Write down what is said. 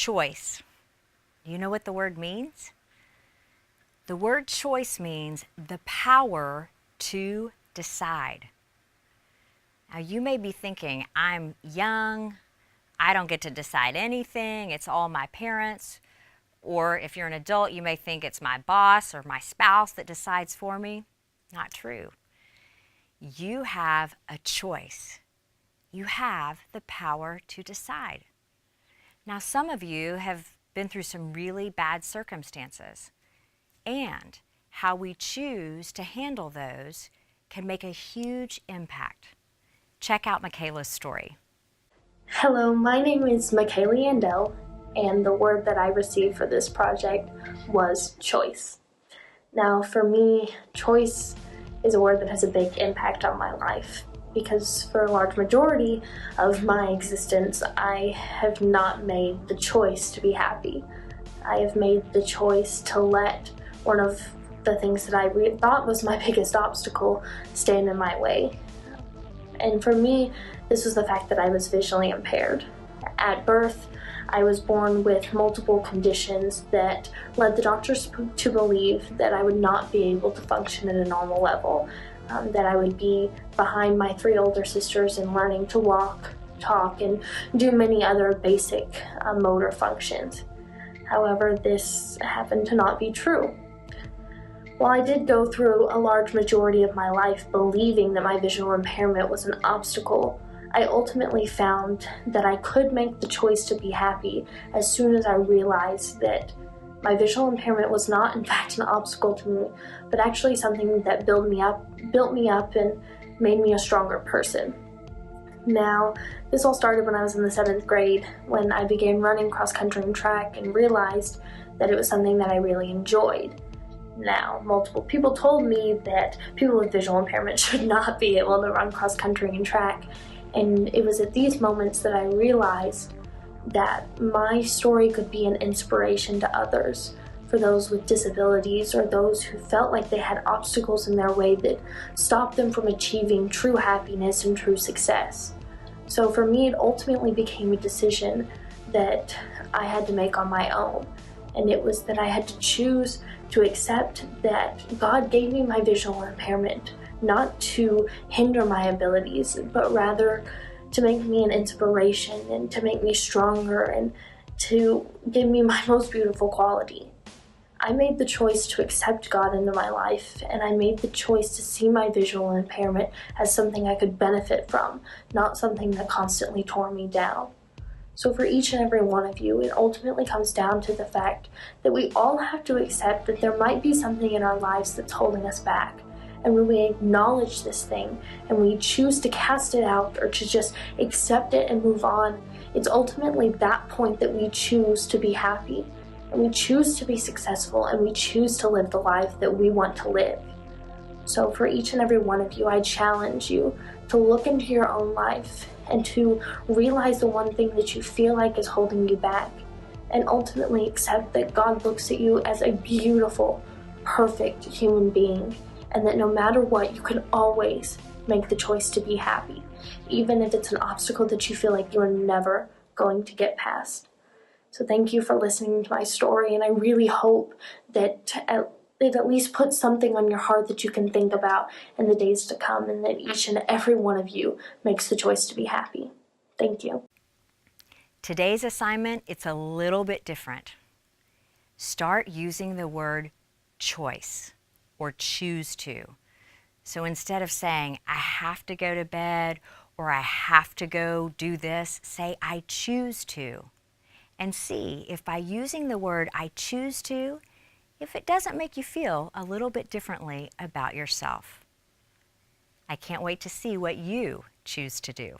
choice. You know what the word means? The word choice means the power to decide. Now you may be thinking, I'm young, I don't get to decide anything, it's all my parents. Or if you're an adult, you may think it's my boss or my spouse that decides for me. Not true. You have a choice. You have the power to decide. Now, some of you have been through some really bad circumstances, and how we choose to handle those can make a huge impact. Check out Michaela's story. Hello, my name is Michaela Yandel, and the word that I received for this project was choice. Now, for me, choice is a word that has a big impact on my life, because for a large majority of my existence, I have not made the choice to be happy. I have made the choice to let one of the things that I thought was my biggest obstacle stand in my way. And for me, this was the fact that I was visually impaired. At birth, I was born with multiple conditions that led the doctors to believe that I would not be able to function at a normal level, that I would be behind my 3 older sisters in learning to walk, talk, and do many other basic motor functions. However, this happened to not be true. While I did go through a large majority of my life believing that my visual impairment was an obstacle, I ultimately found that I could make the choice to be happy as soon as I realized that my visual impairment was not in fact an obstacle to me, but actually something that built me up and made me a stronger person. Now, this all started when I was in the 7th grade, when I began running cross country and track and realized that it was something that I really enjoyed. Now, multiple people told me that people with visual impairment should not be able to run cross country and track, and it was at these moments that I realized that my story could be an inspiration to others, for those with disabilities or those who felt like they had obstacles in their way that stopped them from achieving true happiness and true success. So for me, it ultimately became a decision that I had to make on my own, and it was that I had to choose to accept that God gave me my visual impairment not to hinder my abilities, but rather to make me an inspiration and to make me stronger and to give me my most beautiful quality. I made the choice to accept God into my life, and I made the choice to see my visual impairment as something I could benefit from, not something that constantly tore me down. So for each and every one of you, it ultimately comes down to the fact that we all have to accept that there might be something in our lives that's holding us back. And when we acknowledge this thing and we choose to cast it out or to just accept it and move on, it's ultimately that point that we choose to be happy, and we choose to be successful, and we choose to live the life that we want to live. So for each and every one of you, I challenge you to look into your own life and to realize the one thing that you feel like is holding you back, and ultimately accept that God looks at you as a beautiful, perfect human being, and that no matter what, you can always make the choice to be happy, even if it's an obstacle that you feel like you're never going to get past. So thank you for listening to my story, and I really hope that it at least puts something on your heart that you can think about in the days to come, and that each and every one of you makes the choice to be happy. Thank you. Today's assignment, it's a little bit different. Start using the word choice or choose to. So instead of saying, I have to go to bed or I have to go do this, say, I choose to. And see if by using the word I choose to, if it doesn't make you feel a little bit differently about yourself. I can't wait to see what you choose to do.